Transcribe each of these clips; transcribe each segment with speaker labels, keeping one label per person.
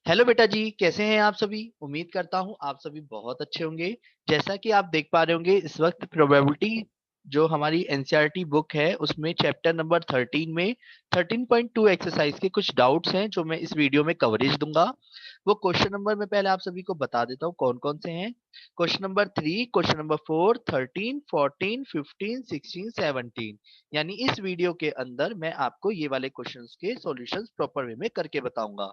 Speaker 1: Hello बेटा जी, कैसे हैं आप सभी। उम्मीद करता हूं आप सभी बहुत अच्छे होंगे। जैसा कि आप देख पा रहे होंगे इस वक्त प्रोबेबिलिटी जो हमारी एनसीईआरटी बुक है उसमें चैप्टर नंबर 13 में 13.2 एक्सरसाइज के कुछ डाउट्स हैं जो मैं इस वीडियो में कवरेज दूंगा। वो क्वेश्चन नंबर मैं पहले आप सभी को बता देता हूँ कौन कौन से हैं। Question number 3, question number 4, 13, 14, 15, 16, 17। यानी इस वीडियो के अंदर मैं आपको ये वाले क्वेश्चंस के सॉल्यूशंस प्रॉपर वे में करके बताऊंगा।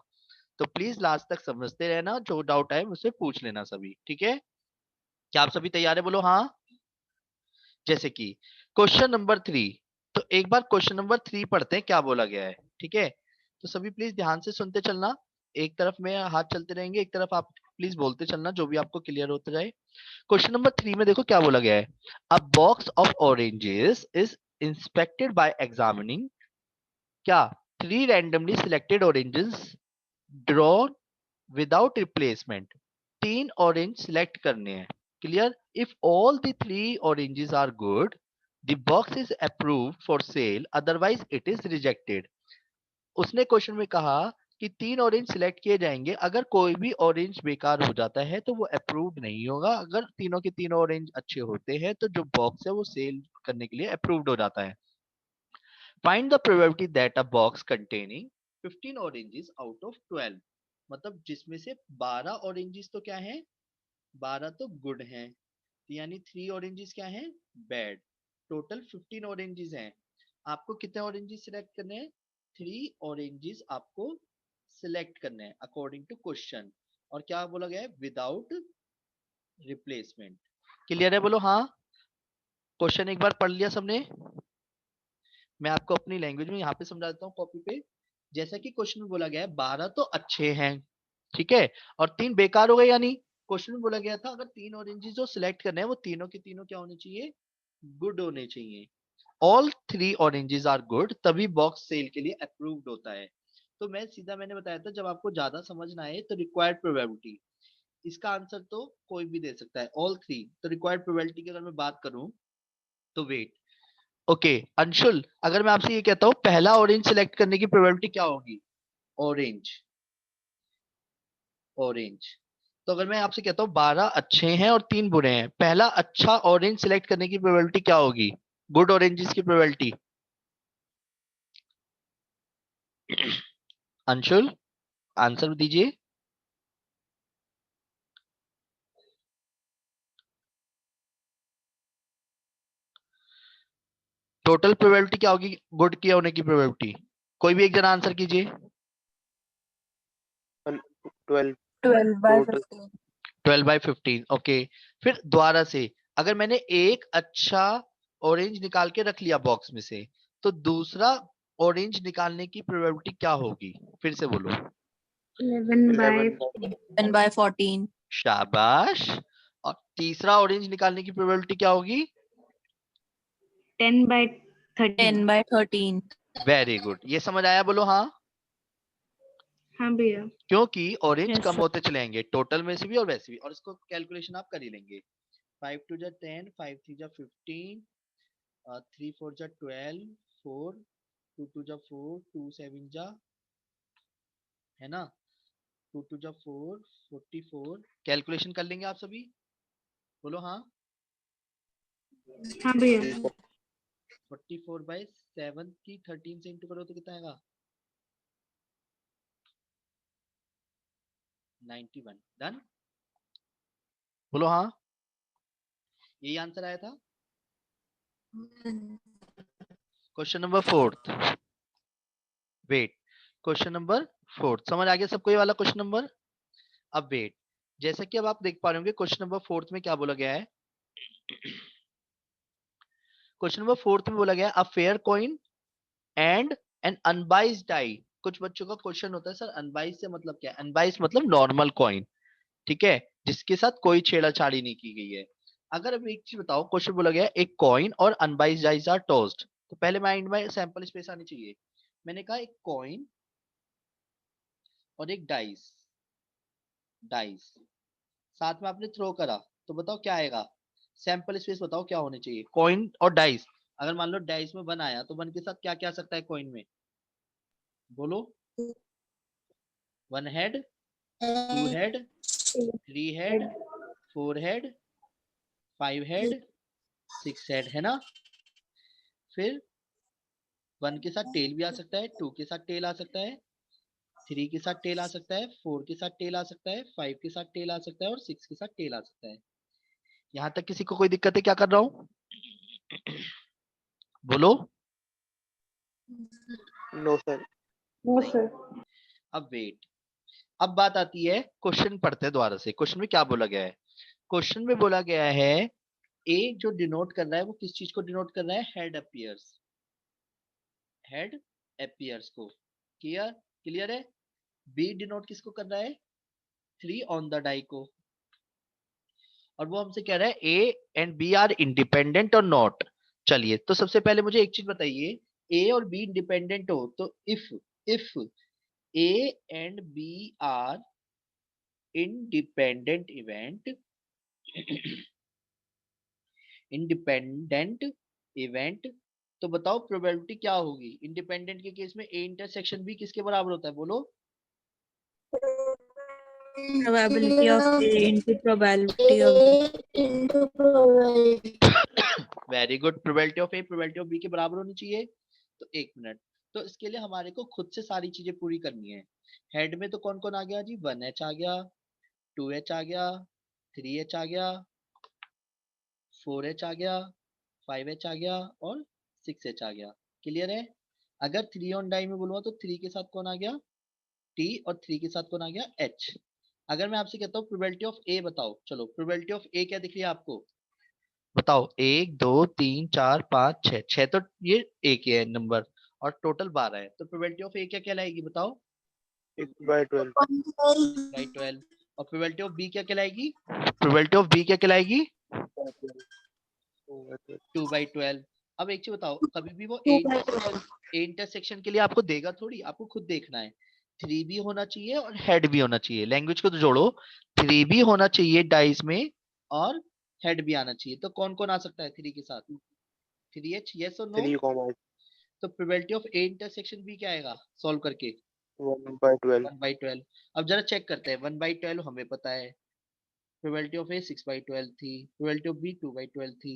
Speaker 1: तो प्लीज लास्ट तक समझते रहना, जो डाउट आए मुझसे पूछ लेना सभी, ठीक है। क्या आप सभी तैयार है, बोलो हाँ। जैसे कि क्वेश्चन नंबर 3, तो एक बार क्वेश्चन नंबर 3 पढ़ते हैं क्या बोला गया है, ठीक है। तो सभी प्लीज ध्यान से सुनते चलना। एक तरफ में हाथ चलते रहेंगे, एक तरफ आप प्लीज बोलते चलना जो भी आपको क्लियर होता जाए। क्वेश्चन नंबर 3 में देखो क्या बोला गया है। A box of oranges is inspected by examining क्या 3 randomly selected oranges draw without replacement. 3 orange select करने हैं। Clear. If all the 3 oranges are good the box is approved for sale, otherwise it is rejected. उसने question में कहा कि 3 orange select किए जाएंगे, अगर कोई भी ऑरेंज बेकार हो जाता है तो वो अप्रूव्ड नहीं होगा, अगर तीनों के तीनों ऑरेंज अच्छे होते हैं तो जो बॉक्स है वो सेल करने के लिए अप्रूव्ड हो जाता है। Find the probability that a box containing 15 oranges out of 12, मतलब जिसमें से 12 ऑरेंजेस तो क्या हैं, 12 तो गुड हैं, यानी 3 ऑरेंजेस क्या हैं, बैड। टोटल 15 ऑरेंजेस हैं। आपको कितने ऑरेंजेस सिलेक्ट करने हैं, 3 ऑरेंजेस आपको सिलेक्ट करने हैं अकॉर्डिंग टू क्वेश्चन। और क्या बोला गया है, विदाउट रिप्लेसमेंट। क्लियर है, बोलो हाँ। क्वेश्चन एक बार पढ़ लिया सबने। मैं आपको अपनी लैंग्वेज में यहाँ पे समझा देता हूँ कॉपी पे। जैसा कि क्वेश्चन में बोला गया है 12 तो अच्छे हैं, ठीक है, और 3 बेकार हो गए। यानी क्वेश्चन में बोला गया था अगर 3 ऑरेंजेस जो सिलेक्ट करने हैं वो तीनों के तीनों क्या होने चाहिए, गुड होने चाहिए। ऑल 3 ऑरेंजेस आर गुड, तभी बॉक्स सेल के लिए अप्रूव्ड होता है। तो मैंने बताया था जब आपको ज्यादा समझ ना आए तो रिक्वायर्ड प्रोबेबिलिटी, इसका आंसर तो कोई भी दे सकता है, ऑल 3। तो रिक्वायर्ड प्रोबेबिलिटी की अगर मैं बात करूं तो वेट। ओके अंशुल, अगर मैं आपसे ये कहता हूँ पहला ऑरेंज सिलेक्ट करने की प्रोबेबिलिटी क्या होगी, ऑरेंज। ऑरेंज। तो अगर मैं आपसे कहता हूँ 12 अच्छे हैं और 3 बुरे हैं, पहला अच्छा ऑरेंज सिलेक्ट करने की प्रोबेबिलिटी क्या होगी, गुड ऑरेंजेस की प्रोबेबिलिटी। अंशुल आंसर दीजिए। टोटल प्रोबेबिलिटी क्या होगी गुड के होने की प्रोबेबिलिटी, कोई भी एक जना आंसर कीजिए।
Speaker 2: 12
Speaker 3: 12/15।
Speaker 1: 12/15, ओके। फिर दोबारा से अगर मैंने एक अच्छा ऑरेंज निकाल के रख लिया बॉक्स में से, तो दूसरा ऑरेंज निकालने की प्रोबेबिलिटी क्या होगी, फिर से बोलो।
Speaker 3: 11/15।
Speaker 4: 11/14।
Speaker 1: शाबाश। और तीसरा ऑरेंज निकालने की प्रोबेबिलिटी क्या होगी,
Speaker 3: 10/13।
Speaker 4: 10/13।
Speaker 1: Very good. ये समझ आया, बोलो हाँ।
Speaker 3: हाँ भैया।
Speaker 1: क्योंकि ऑरेंज
Speaker 4: Yes,
Speaker 1: कम
Speaker 4: sir.
Speaker 1: होते चले जाएंगे टोटल में से भी और वैसे भी, और इसको कैलकुलेशन आप कर ही लेंगे। 5 2 जा 10, 5 3 जा 15, 3 4 जा 12, 4 2 2 जा 4, 2 7 जा, है ना, 2 2 जा 4, 44। कैलकुलेशन कर लेंगे आप सभी, बोलो हाँ।
Speaker 3: हाँ भैया।
Speaker 1: 44/7 की 13 से इंटू करो तो कितना आएगा, 91। डन, बोलो हाँ। यही आंसर आया था। Question number 4, wait. Question number 4 समझ आ गया सबको ये वाला क्वेश्चन नंबर। अब वेट, जैसा कि अब आप देख पा रहे होंगे क्वेश्चन नंबर 4 में क्या बोला गया है। क्वेश्चन नंबर 4 में बोला गया a fair coin and an unbiased die. कुछ बच्चों का क्वेश्चन होता है सर अनबाइस से मतलब क्या है, अनबाइस मतलब नॉर्मल कॉइन, ठीक है, जिसके साथ कोई छेड़ाछाड़ी नहीं की गई है। अगर अब एक चीज बताओ, क्वेश्चन बोला गया एक कॉइन और अनबाइस्ड डाइस आर टॉस्ड, तो पहले माइंड में सैंपल स्पेस आनी चाहिए। मैंने कहा एक कॉइन और एक डाइस, डाइस साथ में आपने थ्रो करा, तो बताओ क्या आएगा, सैंपल स्पेस बताओ क्या होने चाहिए, कॉइन और डाइस। अगर मान लो डाइस में 1 आया तो 1 के साथ क्या क्या आ सकता है कॉइन में, बोलो। 1 head, 2 head, 3 head, 4 head, 5 head, 6 head, है ना। फिर 1 के साथ टेल भी आ सकता है, 2 के साथ टेल आ सकता है, 3 के साथ टेल आ सकता है, 4 के साथ टेल आ सकता है, 5 के साथ टेल आ सकता है और 6 के साथ टेल आ सकता है। यहाँ तक किसी को कोई दिक्कत है क्या कर रहा हूँ? बोलो।
Speaker 2: No sir.
Speaker 3: No sir.
Speaker 1: अब वेट, अब बात आती है, क्वेश्चन पढ़ते हैं दोबारा से। क्वेश्चन में क्या बोला गया है? क्वेश्चन में बोला गया है ए जो डिनोट कर रहा है वो किस चीज को डिनोट कर रहा है? हेड अपीयर्स, हेड अपीयर्स को। क्लियर? क्लियर है। बी डिनोट किसको कर रहा है? 3 ऑन द डाई को। और वो हमसे कह रहा है A and B are independent और नॉट। चलिए, तो सबसे पहले मुझे एक चीज बताइए, ए और बी इंडिपेंडेंट हो तो if A and B are independent independent event, तो बताओ प्रोबेबिलिटी क्या होगी? इंडिपेंडेंट के केस में ए इंटरसेक्शन बी किसके बराबर होता है? बोलो।
Speaker 4: Probability of A into probability of B.
Speaker 1: Very good, probability of A probability of B के बराबर होनी चाहिए। तो एक मिनट, तो इसके लिए हमारे को खुद से सारी चीजें पूरी करनी है। हेड में तो कौन कौन आ गया जी? 1h आ गया, 2h आ गया, 3h आ गया, 4h आ गया, 5h आ गया और 6h आ गया। क्लियर है। अगर 3 ऑन डाई में बोलूंगा तो 3 के साथ कौन आ गया? T, और 3 के साथ कौन आ गया? H। अगर मैं आपसे कहता हूँ प्रोबेबिलिटी ऑफ ए बताओ, चलो प्रोबेबिलिटी ऑफ ए क्या दिख रही है आपको? बताओ। 1 2 3 4 5 6, 6 तो ये एक ही है नंबर और टोटल 12 है, तो प्रोबेबिलिटी ऑफ ए क्या कहलाएगी बताओ?
Speaker 2: 6/12।
Speaker 1: 6/12। और प्रोबेबिलिटी ऑफ बी क्या कहलाएगी? प्रोबेबिलिटी ऑफ बी क्या कहलाएगी? 2/12। अब एक चीज बताओ, कभी भी वो ए इंटरसेक्शन के लिए आपको देगा थोड़ी, आपको खुद देखना है। 3 भी होना चाहिए और हेड भी होना चाहिए। लैंग्वेज को तो जोड़ो, 3 भी होना चाहिए डाइस में और हेड भी आना चाहिए। तो कौन कौन आ सकता है 3 के साथ? 3h, यस और नो?
Speaker 2: 3,
Speaker 1: तो प्रोबेबिलिटी ऑफ ए इंटरसेक्शन भी क्या आएगा सॉल्व करके?
Speaker 2: 1/12।
Speaker 1: 1/12। अब जरा चेक करते हैं, 1/12 हमें पता है, प्रोबेबिलिटी ऑफ ए 6/12 थी, प्रोबेबिलिटी ऑफ बी 2/12 थी।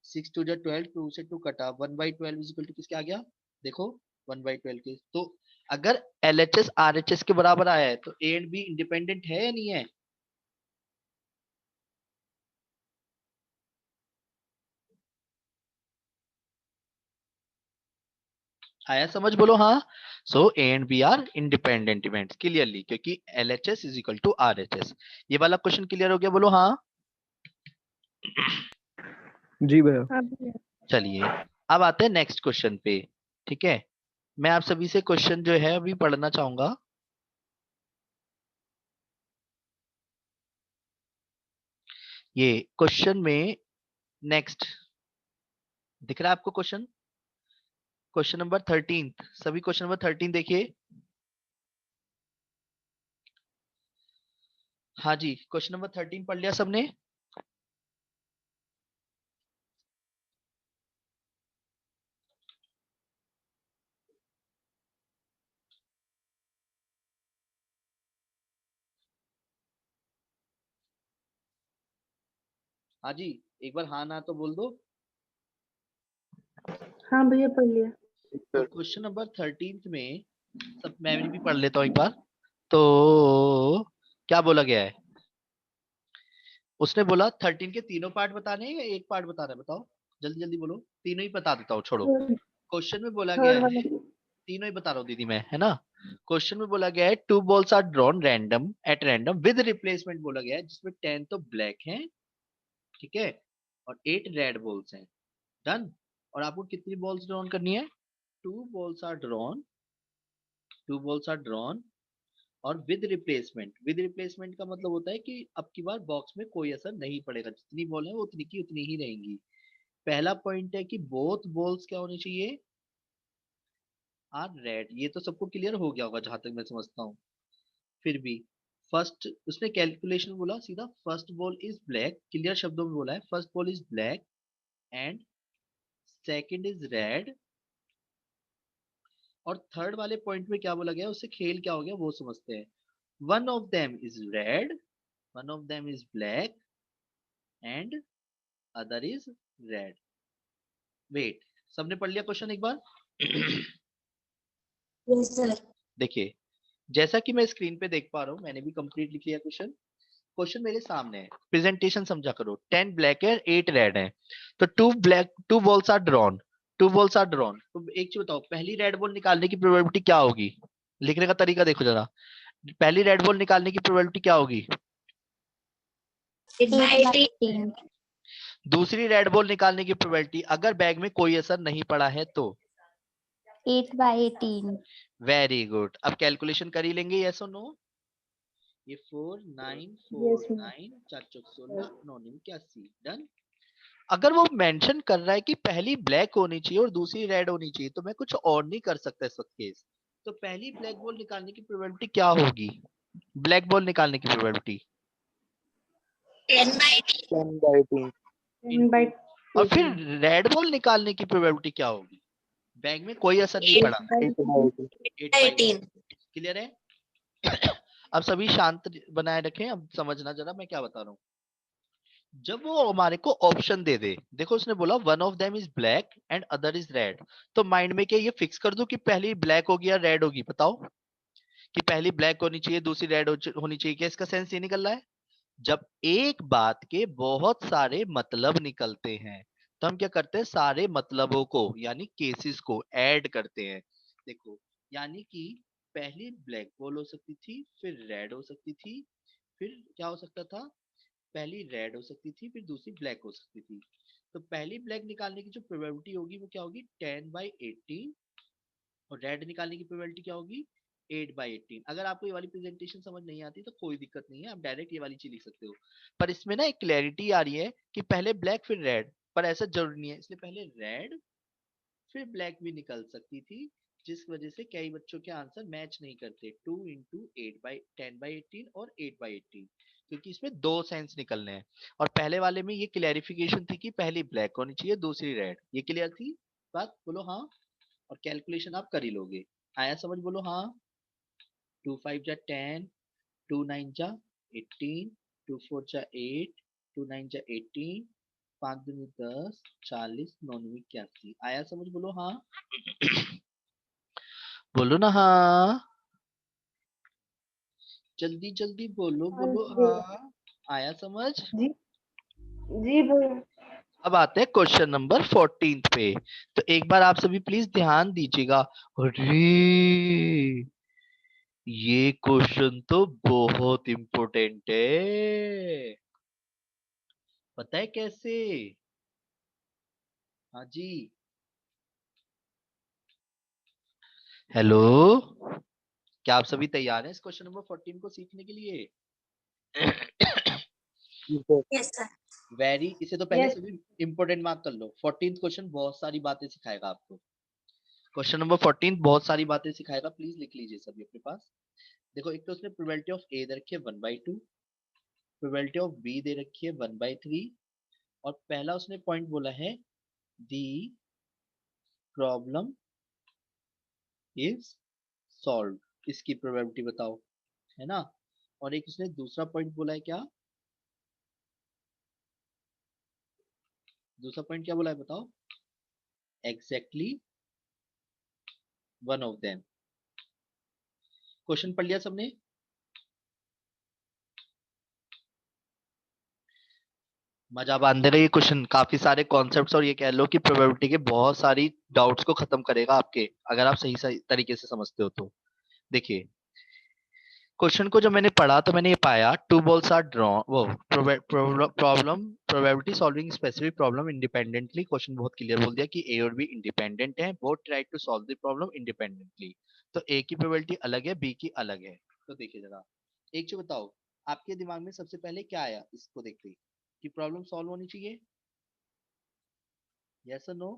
Speaker 1: 6 2 जा 12, 2 से 2 कटा, 1/12 इज इक्वल टू किसके आ गया? देखो 1/12 के। तो अगर LHS RHS के बराबर आया है तो ए एंड बी इंडिपेंडेंट है या नहीं है? आया समझ? बोलो हाँ। So A and B are independent events clearly, क्योंकि LHS is equal to RHS। ये वाला क्वेश्चन क्लियर हो गया? बोलो हाँ।
Speaker 2: जी भैया।
Speaker 3: हाँ भैया।
Speaker 1: चलिए, अब आते हैं नेक्स्ट क्वेश्चन पे। ठीक है, मैं आप सभी से क्वेश्चन जो है अभी पढ़ना चाहूंगा। ये क्वेश्चन में नेक्स्ट दिख रहा है आपको क्वेश्चन? क्वेश्चन नंबर 13, सभी क्वेश्चन नंबर 13 देखिए। हाँ जी, क्वेश्चन नंबर 13 पढ़ लिया सबने? हाँ जी, एक बार हाँ ना तो बोल दो।
Speaker 3: हाँ भैया पढ़ लिया।
Speaker 1: तो क्वेश्चन नंबर 13 में सब मैं भी पढ़ लेता हूँ एक बार। तो क्या बोला गया है? उसने बोला 13 के तीनों पार्ट बताने हैं या एक पार्ट बताना है? बताओ जल्दी जल्दी बोलो, तीनों ही बता देता हूँ, छोड़ो। क्वेश्चन में बोला गया
Speaker 3: थर्ड वाला।
Speaker 1: है, तीनों ही बता रहा हूँ दीदी मैं, है ना। क्वेश्चन में बोला गया है 2 balls are drawn random at random with replacement बोला गया है, जिसमें 10 तो ब्लैक हैं, ठीक है, और 8 रेड बॉल्स हैं। डन। और आपको कितनी बॉल्स ड्रॉन करनी है? 2 balls are drawn, 2 balls are drawn और विद रिप्लेसमेंट का मतलब होता है कि अब की बार बॉक्स में कोई असर नहीं पड़ेगा, जितनी बॉल है वो उतनी की उतनी ही रहेंगी। पहला पॉइंट है कि बोथ बॉल्स क्या होनी चाहिए? Are red. ये तो सबको क्लियर हो गया होगा जहां तक मैं समझता हूँ। फिर भी फर्स्ट उसने कैलकुलेशन बोला सीधा, first ball is black, clear शब्दों में बोला है, first ball is black and second is red. और थर्ड वाले पॉइंट में क्या बोला गया, उससे खेल क्या हो गया वो समझते हैं। one of them is red, one of them is black and other is red. Wait, सबने पढ़ लिया क्वेश्चन एक बार?
Speaker 5: Yes, sir.
Speaker 1: देखिए, जैसा कि मैं स्क्रीन पे देख पा रहा हूँ, मैंने भी कंप्लीट लिख लिया क्वेश्चन। क्वेश्चन मेरे सामने है, प्रेजेंटेशन समझा करो। 10 ब्लैक है, 8 रेड है, तो 2 balls are drawn, 2 balls are drawn. तो एक चीज बताओ, पहली रेड बॉल निकालने की प्रोबेबिलिटी क्या होगी? लिखने का तरीका देखो जरा। पहली रेड बॉल निकालने की प्रोबेबिलिटी क्या होगी?
Speaker 5: 8/18.
Speaker 1: दूसरी रेड बॉल निकालने की प्रोबेबिलिटी, अगर बैग में कोई असर नहीं पड़ा है तो?
Speaker 5: 8/18.
Speaker 1: Very good. अब कैलकुलेशन कर ही लेंगे, यस और नो? ये 4 9 4
Speaker 3: Yes, ma'am.
Speaker 1: 9 4 चौक 16 9 81 डन। अगर वो मेंशन कर रहा है कि पहली ब्लैक होनी चाहिए और दूसरी रेड होनी चाहिए, तो मैं कुछ और नहीं कर सकता इस वक्त केस। तो पहली ब्लैक बॉल निकालने की प्रोबेबिलिटी क्या होगी? ब्लैक बॉल निकालने की प्रोबेबिलिटी
Speaker 5: 10/18.
Speaker 2: 10/18.
Speaker 3: 10 by
Speaker 1: और फिर
Speaker 3: 18.
Speaker 1: रेड बॉल निकालने की प्रोबेबिलिटी क्या होगी? बैग में कोई असर नहीं पड़ा।
Speaker 3: 8/18.
Speaker 5: 8/18.
Speaker 1: क्लियर है? अब सभी शांत बनाए रखें। अब समझना जरा मैं क्या बता रहा हूँ। जब वो हमारे को ऑप्शन दे दे, देखो उसने बोला one of them is black and other is red, तो माइंड में क्या ये फिक्स कर दूं कि पहली ब्लैक होगी या रेड होगी? बताओ कि पहली ब्लैक होनी चाहिए, दूसरी रेड होनी चाहिए। क्या इसका सेंस ये निकल रहा है? जब एक बात के बहुत सारे मतलब निकलते हैं, तो हम क्या करते हैं? सारे मतलबों को यानी केसेस को ऐड करते हैं। देखो, यानी कि पहली ब्लैक बॉल हो सकती थी, फिर रेड हो सकती थी, फिर क्या हो सकता था? पहली रेड हो सकती थी, फिर दूसरी ब्लैक हो सकती थी। तो पहली ब्लैक निकालने की जो प्रोबेबिलिटी होगी वो क्या होगी? 10/18। और रेड निकालने की प्रोबेबिलिटी क्या होगी? 8/18। अगर आपको ये वाली प्रेजेंटेशन समझ नहीं आती तो कोई दिक्कत नहीं है, आप डायरेक्ट ये वाली चीज लिख सकते हो। पर इसमें ना एक क्लैरिटी आ रही है कि पहले ब्लैक फिर रेड, पर ऐसा जरूरी नहीं है। इसलिए पहले रेड फिर ब्लैक भी निकल सकती थी, जिस वजह से कई बच्चों के आंसर मैच नहीं करते। 2 into 10/18 और 8/18, क्योंकि इसमें दो सेंस निकलने हैं। और पहले वाले में ये क्लैरिफिकेशन थी कि पहली ब्लैक होनी चाहिए, दूसरी रेड। ये क्लियर थी बात? बोलो हाँ। और कैलकुलेशन आप कर ही लोगे। आया समझ? बोलो हाँ। 2 5 जा 10, 2 9 जा 18, 2 4 जा 8, 2 9 जा 18, 5 दूनी 10, 40, 9 दूनी 81। आया समझ? बोलो हाँ। बोलो ना हाँ, जल्दी जल्दी बोलो, बोलो
Speaker 3: हाँ जी।
Speaker 1: हाँ। आया समझ?
Speaker 3: जी जी भैया।
Speaker 1: अब आते हैं क्वेश्चन नंबर 14 पे। तो एक बार आप सभी प्लीज ध्यान दीजिएगा। अरे ये क्वेश्चन तो बहुत इम्पोर्टेंट है। पता है कैसे? हाँ जी, हेलो, क्या आप सभी तैयार हैं इस क्वेश्चन नंबर 14 को सीखने के लिए?
Speaker 5: Yes, sir.
Speaker 1: इसे तो पहले
Speaker 3: Yes.
Speaker 1: सभी इंपोर्टेंट मार्क कर लो। 14th क्वेश्चन बहुत सारी बातें सिखाएगा आपको। क्वेश्चन नंबर 14 बहुत सारी बातें सिखाएगा, प्लीज लिख लीजिए सभी अपने पास। देखो, एक तो उसने प्रोबेबिलिटी ऑफ ए दे रखी है 1/2, प्रोबेबिलिटी ऑफ बी दे रखी है 1/3, और पहला उसने पॉइंट बोला है दी प्रॉब्लम इज सॉल्व। इसकी प्रोबेबिलिटी बताओ, है ना? और एक उसने दूसरा पॉइंट बोला है, क्या दूसरा पॉइंट क्या बोला है बताओ? Exactly one of them. Question पढ़ लिया सबने? मजा बांध रहे ये क्वेश्चन, काफी सारे कॉन्सेप्ट्स, और ये कह लो कि प्रोबेबिलिटी के बहुत सारी डाउट्स को खत्म करेगा आपके, अगर आप सही सही तरीके से समझते हो तो। देखिए, क्वेश्चन को जब मैंने पढ़ा तो मैंने ये पाया, टू बॉल्स आर ड्रॉन, वो problem probability solving specific problem independently. Question बहुत क्लियर बोल दिया कि ए और बी इंडिपेंडेंट है, both try to solve the problem independently. तो ए की प्रोबेबिलिटी अलग है, बी की अलग है। तो देखिए जरा, एक चीज बताओ, आपके दिमाग में सबसे पहले क्या आया इसको देखते ही? कि प्रॉब्लम सॉल्व होनी चाहिए, यस और नो?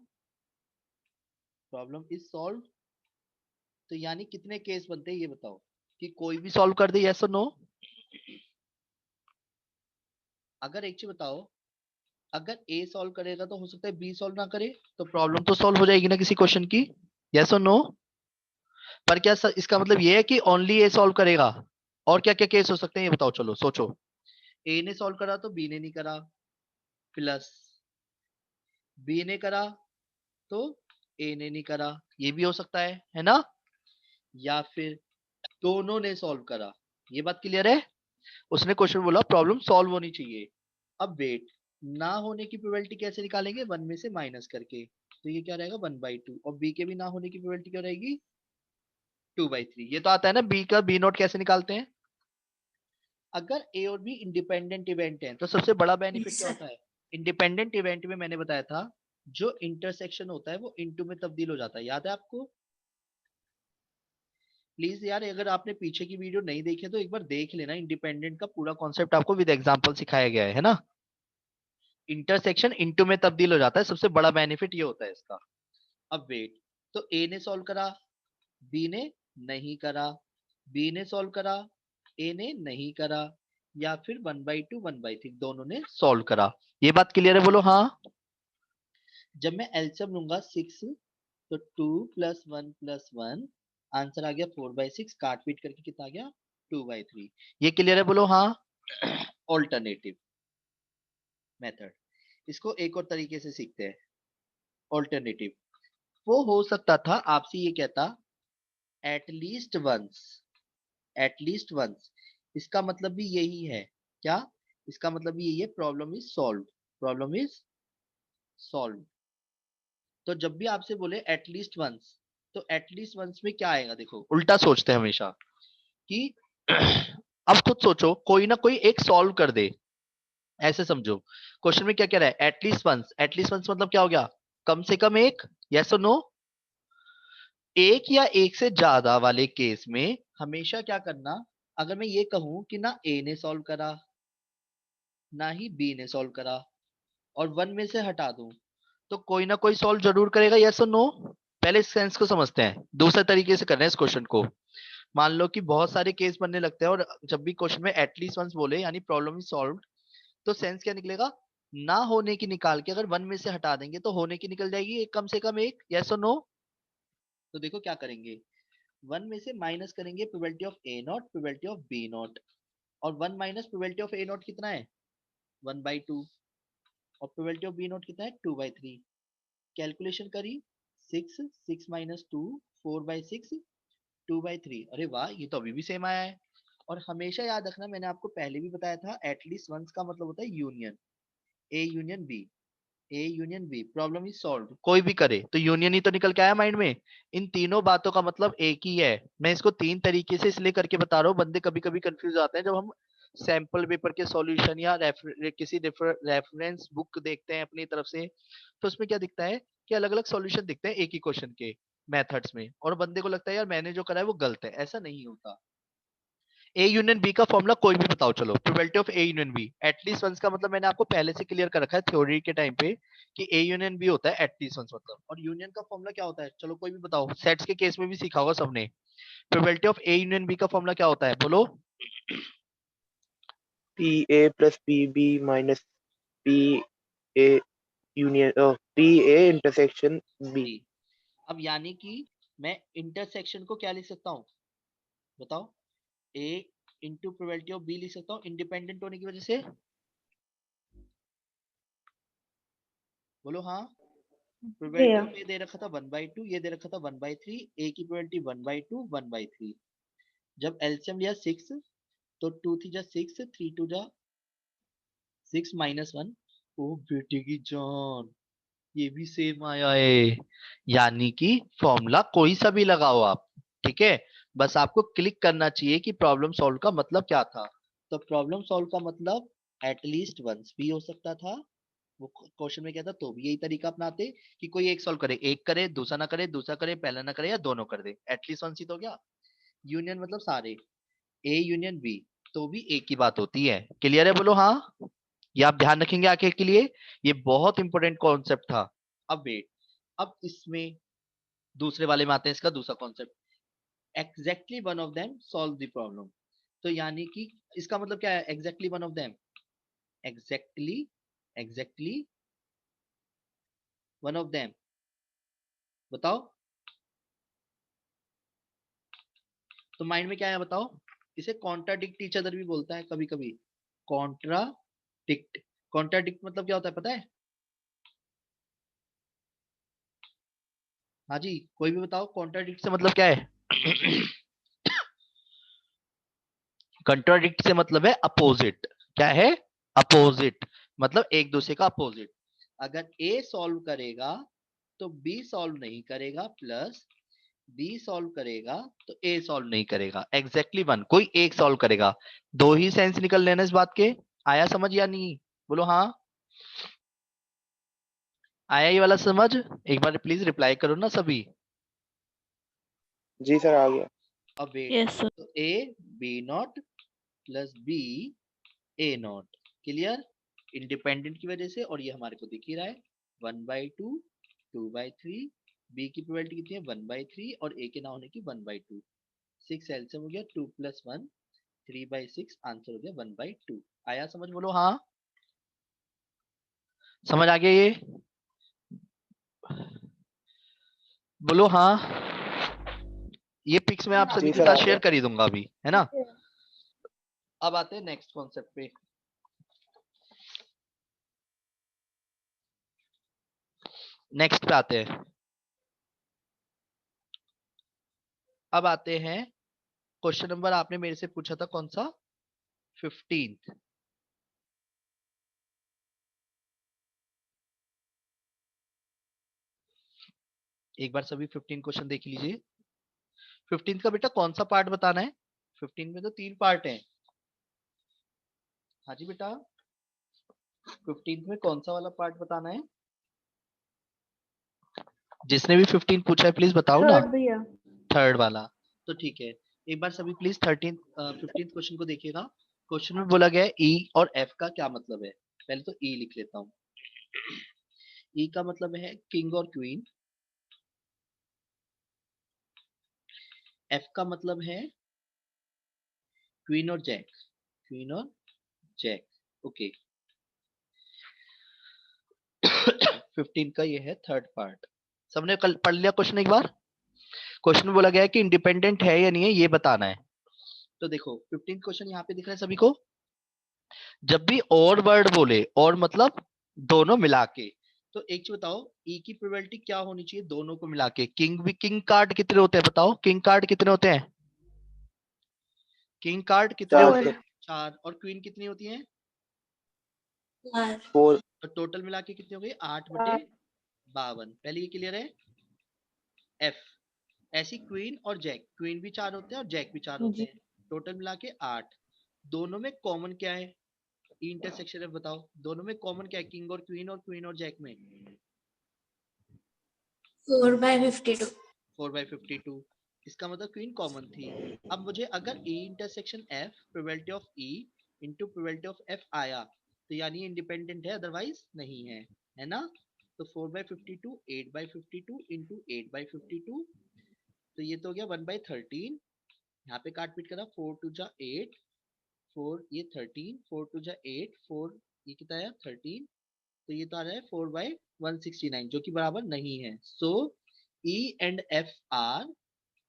Speaker 1: Problem is solve. तो यानी कितने केस बनते हैं ये बताओ? कि कोई भी सॉल्व कर दे, यस और नो? अगर एक चीज बताओ, अगर ए सॉल्व करेगा तो हो सकता है बी सॉल्व ना करे, तो प्रॉब्लम तो सॉल्व हो जाएगी ना किसी क्वेश्चन की, यस और नो? पर क्या इसका मतलब ये है कि ओनली ए सॉल्व करेगा? और क्या क्या केस हो सकते हैं ये बताओ, चलो सोचो। ए ने सॉल्व करा तो बी ने नहीं करा, प्लस बी ने करा तो ए ने नहीं करा, ये भी हो सकता है ना? या फिर दोनों ने सॉल्व करा। ये बात क्लियर है? उसने क्वेश्चन बोला प्रॉब्लम सॉल्व होनी चाहिए। अब वेट, ना होने की प्रोबेबिलिटी कैसे निकालेंगे? 1 में से माइनस करके। तो ये क्या रहेगा 1/2, और बी के भी ना होने की प्रोबेबिलिटी क्या रहेगी 2/3। ये तो आता है ना बी का बी नोट कैसे निकालते हैं। अगर ए और बी इंडिपेंडेंट इवेंट है तो सबसे बड़ा बेनिफिट
Speaker 5: Yes,
Speaker 1: क्या
Speaker 5: sir.
Speaker 1: होता है? इंडिपेंडेंट इवेंट में मैंने बताया था जो इंटरसेक्शन होता है वो इनटू में तब्दील हो जाता है, याद है आपको? प्लीज यार अगर आपने पीछे की वीडियो नहीं देखी है तो एक बार देख लेना, इंडिपेंडेंट का पूरा कॉन्सेप्ट आपको विद एग्जांपल सिखाया गया है ना? इंटरसेक्शन इनटू में तब्दील हो जाता है, सबसे बड़ा बेनिफिट ये होता है इसका। अब वेट, तो ए ने सॉल्व करा, बी ने नहीं करा, बी ने सॉल्व करा, ए ने नहीं करा, या फिर 1/2 1/3 दोनों ने सॉल्व करा। ये बात क्लियर है? बोलो हाँ। जब मैं एलसीएम लूंगा 6, तो 2 + 1 + 1 आंसर आ गया 4/6, काट पीट करके कितना आ गया 2/3। ये क्लियर है? बोलो हाँ। ऑल्टरनेटिव मेथड, इसको एक और तरीके से सीखते हैं। ऑल्टरनेटिव वो हो सकता था आपसे ये कहता एटलीस्ट वंस, एटलीस्ट वंस, इसका मतलब भी यही है क्या? इसका मतलब भी यही है problem is solve, problem is solve. तो जब भी आपसे बोले एटलीस्ट वंस, तो एटलीस्ट वंस में क्या आएगा? देखो उल्टा सोचते हैं हमेशा कि अब खुद सोचो कोई ना कोई एक सॉल्व कर दे, ऐसे समझो। क्वेश्चन में क्या कह रहा है? एटलीस्ट वंस, एटलीस्ट वंस मतलब क्या हो गया? कम से कम एक, यस और नो? एक या एक से ज्यादा वाले केस में हमेशा क्या करना, अगर मैं ये कहूं कि ना ए ने सॉल्व करा ना ही बी ने सॉल्व करा और 1 में से हटा दूं, तो कोई ना कोई सॉल्व जरूर करेगा, यस और नो? पहले इस सेंस को समझते हैं, दूसरे तरीके से कर रहे हैं इस क्वेश्चन को। मान लो कि बहुत सारे केस बनने लगते हैं और जब भी क्वेश्चन में एटलीस्ट वंस बोले यानी प्रॉब्लम इज सॉल्व, तो सेंस क्या निकलेगा? ना होने की निकाल के अगर 1 में से हटा देंगे तो होने की निकल जाएगी एक, कम से कम एक, यस और नो? तो देखो क्या करेंगे, 1 में से माइनस करेंगे probability of A not, probability of B not, और 1 minus probability of A not कितना है 1/2, और प्रोबेबिलिटी ऑफ बी नॉट कितना है 2/3। कैलकुलेशन करी, 6 6 - 2 4/6 2/3। अरे वाह, ये तो अभी भी सेम आया है। और हमेशा याद रखना, मैंने आपको पहले भी बताया था एटलीस्ट वंस का मतलब होता है union, A union B, A union B, problem is solve. कोई भी करे तो यूनियन ही तो निकल के आया माइंड में। इन तीनों बातों का मतलब एक ही है। मैं इसको 3 तरीके से इसलिए करके बता रहा हूँ, बंदे कभी कभी कंफ्यूज आते हैं जब हम सैंपल पेपर के सॉल्यूशन या किसी रेफरेंस बुक देखते हैं अपनी तरफ से, तो उसमें क्या दिखता है कि अलग अलग सॉल्यूशन दिखते हैं एक ही क्वेश्चन के मेथड्स में, और बंदे को लगता है यार मैंने जो करा है वो गलत है। ऐसा नहीं होता। ए यूनियन बी का फॉर्मूला कोई भी बताओ, चलो probability of A union B at least once का मतलब मैंने आपको पहले से क्लियर कर रखा है थ्योरी के टाइम पे कि ए यूनियन बी होता है एटलीस्ट वंस मतलब। और यूनियन का फॉर्मूला क्या होता है? चलो कोई भी बताओ, सेट्स के केस में भी सीखा होगा सबने। Probability of A union B का फॉर्मूला क्या होता है? बोलो।
Speaker 2: PA + PB - PA union PA intersection B.
Speaker 1: जी। अब यानी कि मैं इंटरसेक्शन को क्या लिख सकता हूँ बताओ? ए इंटू प्रोबेबिलिटी ऑफ बी लिख सकता हूँ इंडिपेंडेंट होने की वजह से। बोलो हाँ। प्रोबेबिलिटी
Speaker 3: भैया
Speaker 1: ऑफ ए दे रखा था 1/2, ये दे रखा था 1/3, ए की प्रोबेबिलिटी 1/2 1/3। जब एलसीएम लिया 6, तो 2 3 जा 6, 3 2 जा 6 - 1। ओ बेटे की जान, ये भी सेम आया है। यानी कि फॉर्मूला कोई सा भी लगाओ आप, ठीक है, बस आपको क्लिक करना चाहिए कि प्रॉब्लम सॉल्व का मतलब क्या था। तो प्रॉब्लम सॉल्व का मतलब एटलीस्ट वंस भी हो सकता था, वो क्वेश्चन में क्या था, तो भी यही तरीका अपनाते कि कोई एक सॉल्व करे, एक करे दूसरा ना करे, दूसरा करे पहला ना करे, या दोनों कर दे, एटलीस्ट वंस ही तो गया। यूनियन मतलब सारे, ए यूनियन बी, तो भी एक ही बात होती है। क्लियर है? बोलो हाँ। ये आप ध्यान रखेंगे आगे के लिए, ये बहुत इंपॉर्टेंट कॉन्सेप्ट था। अब वेट, अब इसमें दूसरे वाले में आते हैं, इसका दूसरा concept, exactly one of them solve the problem. तो यानी कि इसका मतलब क्या है exactly one of them? Exactly, exactly one of them, बताओ। तो माइंड में क्या है बताओ? इसे कॉन्ट्राडिक्ट ईच अदर भी बोलता है कभी कभी। कॉन्ट्राडिक्ट, कॉन्ट्राडिक्ट मतलब क्या होता है पता है? हाँ जी, कोई भी बताओ, कॉन्ट्राडिक्ट से मतलब क्या है? कंट्राडिक्ट से मतलब है अपोजिट। क्या है? अपोजिट, मतलब एक दूसरे का अपोजिट। अगर ए सॉल्व करेगा तो बी सॉल्व नहीं करेगा, प्लस बी सॉल्व करेगा तो ए सॉल्व नहीं करेगा। एग्जैक्टली वन, कोई एक सॉल्व करेगा। दो ही सेंस निकल लेना इस बात के। आया समझ या नहीं? बोलो हाँ। आया ये वाला समझ? एक बार प्लीज रिप्लाई करो ना सभी।
Speaker 2: जी सर आ गया।
Speaker 1: अब वेट,
Speaker 4: Yes, sir.
Speaker 1: तो A B not plus B A not. Clear? Independent की वजह से, और ये हमारे को दिख ही रहा है 1/2 2/3। बी की प्रोबेबिलिटी कितनी है? 1/3, और ए के ना होने की 1/2। 6 एलसीएम हो गया, 2 + 1 3/6, आंसर हो गया 1/2। आया समझ? बोलो हाँ। समझ आ गया ये? बोलो हाँ। ये पिक्स मैं आप सभी
Speaker 2: जी
Speaker 1: के
Speaker 2: सर
Speaker 1: साथ
Speaker 2: आ
Speaker 1: शेयर
Speaker 2: गया।
Speaker 1: कर ही दूंगा अभी, है ना? अब आते हैं नेक्स्ट कॉन्सेप्ट पे। नेक्स्ट पे आते हैं। अब आते हैं क्वेश्चन नंबर, आपने मेरे से पूछा था कौन सा? 15th। एक बार सभी 15 क्वेश्चन देख लीजिए। 15 का बेटा कौन सा पार्ट बताना है? 15 में तो 3 पार्ट हैं। हाँ जी बेटा, 15 में कौन सा वाला पार्ट बताना है? जिसने भी 15 पूछा है प्लीज बताओ ना।
Speaker 3: थर्ड भैया।
Speaker 1: थर्ड वाला। तो ठीक है, एक बार सभी प्लीज 15th क्वेश्चन को देखिएगा। क्वेश्चन में बोला गया है ई और एफ का क्या मतलब है। पहले तो ई लिख लेता हूँ। ई का मतलब है किंग और क्वीन। एफ का मतलब है क्वीन और जैक। क्वीन और जैक, ओके। 15 का ये है थर्ड पार्ट। सबने कल पढ़ लिया क्वेश्चन एक बार? क्वेश्चन में बोला गया है कि इंडिपेंडेंट है या नहीं है, ये बताना है। तो देखो 15 क्वेश्चन यहाँ पे दिख रहा है सभी को। जब भी और वर्ड बोले, और मतलब दोनों मिला के, तो एक चीज बताओ, ई की प्रोबेबिलिटी क्या होनी चाहिए दोनों को मिला के? किंग कार्ड कितने होते हैं बताओ? किंग कार्ड कितने होते हैं? किंग कार्ड कितने
Speaker 2: 4
Speaker 1: होते
Speaker 3: फोर।
Speaker 2: सर।
Speaker 1: हैं? 4। और क्वीन कितनी होती है?
Speaker 5: 4
Speaker 2: 4।
Speaker 1: तो टोटल मिला के कितनी हो गई? 8/52। पहले ये क्लियर है? एफ, ऐसी क्वीन और जैक, क्वीन भी 4 होते हैं और जैक भी 4 होते
Speaker 3: जी।
Speaker 1: हैं। टोटल मिला के 8। दोनों में कॉमन क्या है? इंटरसेक्शन है, बताओ दोनों में कॉमन क्या है? किंग और क्वीन और जैक में
Speaker 5: 4/52।
Speaker 1: 4/52। इसका मतलब क्वीन कॉमन थी। अब मुझे अगर E intersection F probability of E into probability of F आया, तो यानी इंडिपेंडेंट है, अदरवाइज नहीं है, है ना? तो 4/52 8/52 इंटू 8/52, तो ये तो हो गया 1/13। यहाँ पे काट पीट करा, 4 2 जा 8, 4 ये 13, 4 2 जा 8, 4 ये कितना आया 13, तो ये तो आ रहा है 4/169, जो कि बराबर नहीं है। So E and F are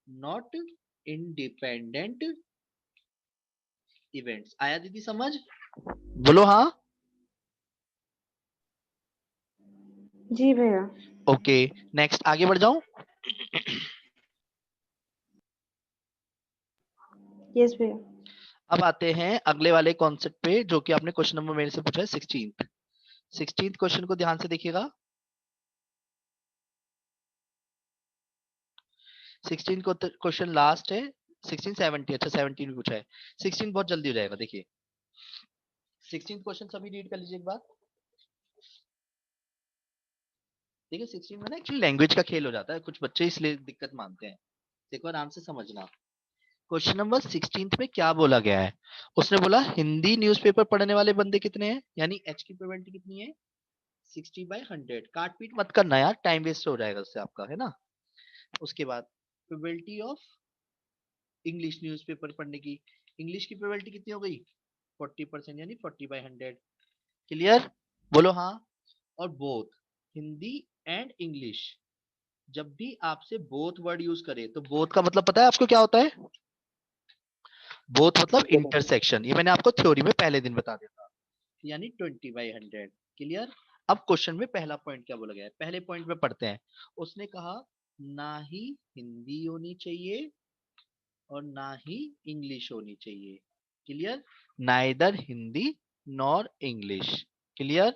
Speaker 1: not independent events. आया दीदी समझ? बोलो हाँ।
Speaker 3: जी भैया।
Speaker 1: ओके, नेक्स्ट आगे बढ़ जाऊं।
Speaker 3: यस भैया।
Speaker 1: अब आते हैं अगले वाले कॉन्सेप्ट पे, जो कि आपने क्वेश्चन नंबर मेरे से पूछा है 16th क्वेश्चन को ध्यान से देखिएगा। 16 को क्वेश्चन लास्ट है। 16 17, अच्छा 17 भी पूछा है। 16 बहुत जल्दी हो जाएगा, देखिए 16 क्वेश्चन सभी रीड कर लीजिए एक बार। देखिए 16 में ना एक्चुअली लैंग्वेज का खेल हो जाता है, कुछ बच्चे इसलिए दिक्कत मानते हैं। देखो आराम से समझना। क्वेश्चन नंबर 16 में क्या बोला गया है? उसने बोला हिंदी न्यूज़पेपर पढ़ने वाले बंदे कितने हैं, यानी एच की प्रोबेबिलिटी कितनी है? 60/100। काट पीट मत करना यार, टाइम वेस्ट हो जाएगा उससे आपका, है ना? उसके बाद प्रोबेबिलिटी ऑफ इंग्लिश न्यूज़पेपर पढ़ने की। इंग्लिश की प्रोबेबिलिटी कितनी हो गई? 40%, यानी 40/100। क्लियर? बोलो हाँ। और बोथ हिंदी एंड इंग्लिश, जब भी आपसे बोथ वर्ड यूज करे, तो बोथ का मतलब पता है आपको क्या होता है? बोथ मतलब
Speaker 2: Okay, sir.
Speaker 1: इंटरसेक्शन, ये मैंने आपको थ्योरी में पहले दिन बता दिया था, यानी 20/100। क्लियर। अब क्वेश्चन में पहला पॉइंट क्या बोला गया है, पहले पॉइंट में पढ़ते हैं। उसने कहा ना ही हिंदी होनी चाहिए और ना ही इंग्लिश होनी चाहिए। Clear. Neither Hindi nor English. Clear.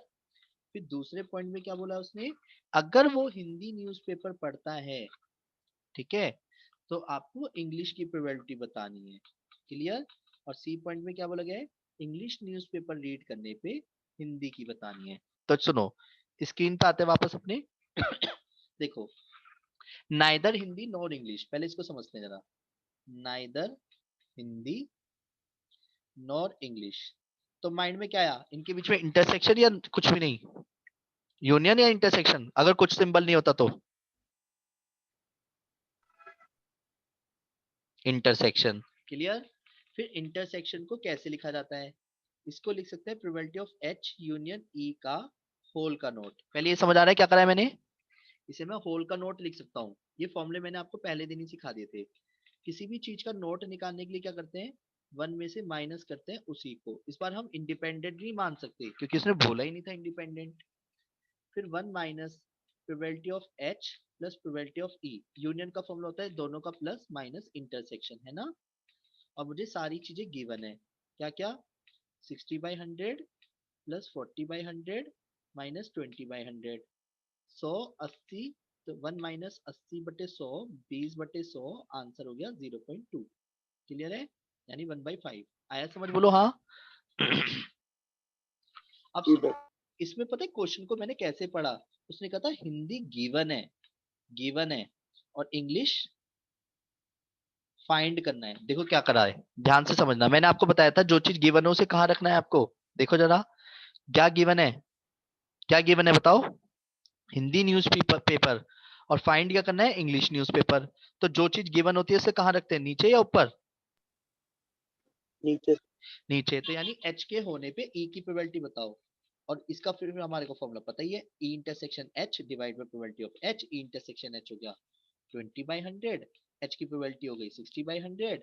Speaker 1: फिर दूसरे पॉइंट में क्या बोला उसने, अगर वो हिंदी न्यूज़पेपर पढ़ता है, ठीक है, तो आपको इंग्लिश की प्रोबेबिलिटी बतानी है। क्लियर। और सी पॉइंट में क्या बोला गया है, इंग्लिश न्यूज़पेपर रीड करने पे हिंदी की बतानी है। तो सुनो, स्क्रीन पे आते हैं वापस अपने। देखो, नाइदर हिंदी नॉर इंग्लिश, पहले इसको समझते हैं जरा। नाइदर हिंदी नॉर इंग्लिश, तो माइंड में क्या आया, इनके बीच में इंटरसेक्शन या कुछ भी नहीं, यूनियन या इंटरसेक्शन, अगर कुछ सिंबल नहीं होता तो इंटरसेक्शन। क्लियर। फिर इंटरसेक्शन को कैसे लिखा जाता है, इसको लिख सकते हैं प्रोबेबिलिटी ऑफ एच यूनियन ई का होल का नोट। पहले ये समझ आ रहा है क्या करा है मैंने, इसे मैं होल का नोट लिख सकता हूँ। ये फॉर्मूले मैंने आपको पहले दिन ही सिखा दिए थे। किसी भी चीज का नोट निकालने के लिए क्या करते हैं, वन में से माइनस करते हैं उसी को। इस बार हम इंडिपेंडेंट नहीं मान सकते क्योंकि उसने बोला ही नहीं था इंडिपेंडेंट। फिर one minus probability of H plus probability of E, union का फॉर्मूला होता है दोनों का प्लस माइनस इंटरसेक्शन, है ना। और मुझे सारी चीजें गिवन है, क्या क्या, 60/100 प्लस 40/100 माइनस 20/100, 100 80, तो 1 माइनस 80/100 20/100, आंसर हो गया 0.2। क्लियर है, यानी 1/5 आया समझ, बोलो हाँ। अब
Speaker 2: जी सर।
Speaker 1: इसमें पता है क्वेश्चन को मैंने कैसे पढ़ा, उसने कहा था हिंदी गिवन है, गिवन है, और इंग्लिश फाइंड करना है। देखो क्या करा है, ध्यान से समझना, मैंने आपको बताया था जो चीज गिवन है उसे कहाँ रखना है आपको। देखो जरा, क्या गिवन है, क्या गिवन है बताओ, हिंदी न्यूज पेपर, और फाइंड क्या करना है, इंग्लिश न्यूज़पेपर। तो जो चीज गिवन होती है उसे कहाँ रखते हैं, नीचे या ऊपर,
Speaker 2: नीचे।
Speaker 1: नीचे। तो यानी एच के होने पे ई की प्रोबेबिलिटी बताओ, और इसका फिर हमारे को फॉर्मूला पता ही है, E intersection H divide by probability of H. E intersection H हो गया 20/100, एच की प्रोबेबिलिटी हो गई 60/100,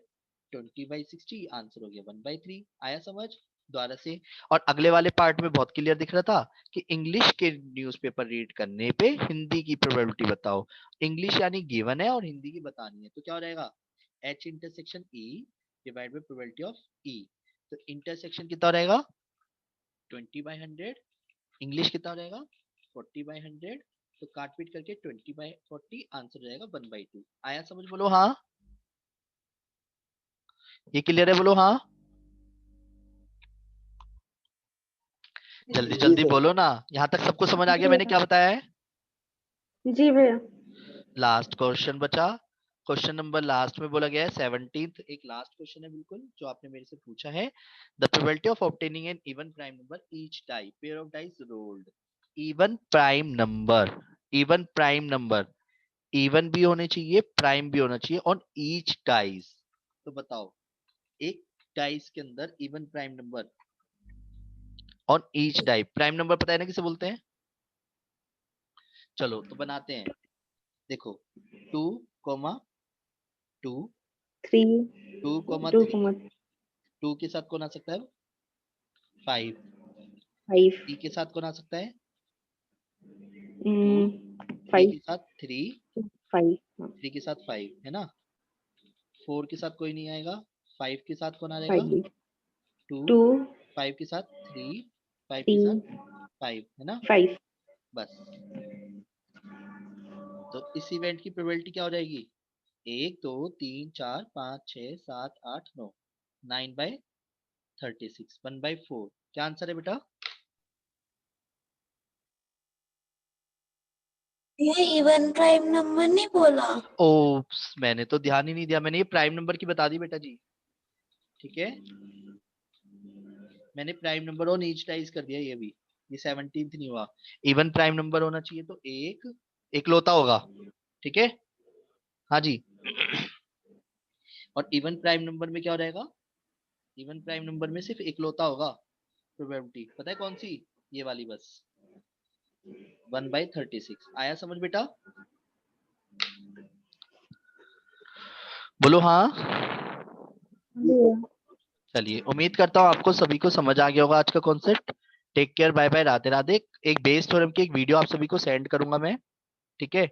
Speaker 1: 20/60, आंसर हो गया 1/3। आया समझ, द्वारा से। और अगले वाले पार्ट में बहुत क्लियर दिख रहा था कि इंग्लिश के न्यूज़पेपर रीड करने पे हिंदी की प्रोबेबिलिटी बताओ। इंग्लिश यानी गिवन है और हिंदी की बतानी है, तो क्या हो रहेगा, H intersection E divide by probability of E. तो इंटरसेक्शन कितना रहेगा 20/100, इंग्लिश कितना रहेगा 40/100, तो काट पीट करके 20/40, आंसर रहेगा 1/2। आया समझ, बोलो हाँ। ये क्लियर है, बोलो हाँ। जल्दी
Speaker 2: जी
Speaker 1: जल्दी
Speaker 2: सर।
Speaker 1: बोलो ना, यहाँ तक सबको समझ आ
Speaker 3: जी
Speaker 1: गया मैंने
Speaker 3: भैया।
Speaker 1: क्या बताया है।
Speaker 3: जी भैया।
Speaker 1: लास्ट क्वेश्चन बचा, क्वेश्चन नंबर लास्ट में बोला गया है 17th, एक लास्ट क्वेश्चन है बिल्कुल जो आपने मेरे से पूछा है। The probability of obtaining an even prime number each die, pair of dice rolled. Even prime number, even prime number, even भी होने चाहिए प्राइम भी होना चाहिए ऑन ईच डाइस। तो बताओ, एक डाइस के अंदर even prime number on each die, prime number पता है ना किसे बोलते हैं। चलो तो बनाते हैं, देखो 2, 2,
Speaker 3: 3
Speaker 1: 2,
Speaker 3: 2
Speaker 1: 3, 2 के साथ कौन आ सकता है 5,
Speaker 3: 5
Speaker 1: 3 के साथ कौन आ सकता है 2, 3
Speaker 3: 5
Speaker 1: के साथ 3,
Speaker 3: 5
Speaker 1: 3 के साथ 5, है ना। 4 के साथ कोई नहीं आएगा, 5 के साथ कौन आ जाएगा
Speaker 3: 5
Speaker 1: 2,
Speaker 3: 2
Speaker 1: 5 के साथ 3, 5 के
Speaker 3: 3
Speaker 1: साथ 5, है ना।
Speaker 3: 5
Speaker 1: बस, तो इस इवेंट की प्रोबेबिलिटी क्या हो जाएगी, 1 2 3 4 5 6 7 8 9, 9/36, 1/4। क्या आंसर है बेटा,
Speaker 5: ये इवन प्राइम नंबर नहीं बोला।
Speaker 1: ओ मैंने तो ध्यान ही नहीं दिया, मैंने ये प्राइम नंबर की बता दी बेटा जी, ठीक है। मैंने प्राइम नंबर और नीच टाइज कर दिया, ये भी, ये 17th नहीं हुआ। इवन प्राइम नंबर होना चाहिए तो एक इकलौता होगा, ठीक है। हाँ जी। और इवन प्राइम नंबर में क्या रहेगा, इवन प्राइम नंबर में सिर्फ इकलौता होगा प्रोबेबिलिटी, पता है कौन सी, ये वाली बस, 1/36। आया समझ बेटा, बोलो हाँ।
Speaker 3: भैया।
Speaker 1: चलिए, उम्मीद करता हूँ आपको सभी को समझ आ गया होगा आज का concept. Take care, bye bye, Radhe Radhe. एक बेस थ्योरम की एक वीडियो आप सभी को सेंड करूंगा मैं, ठीक है।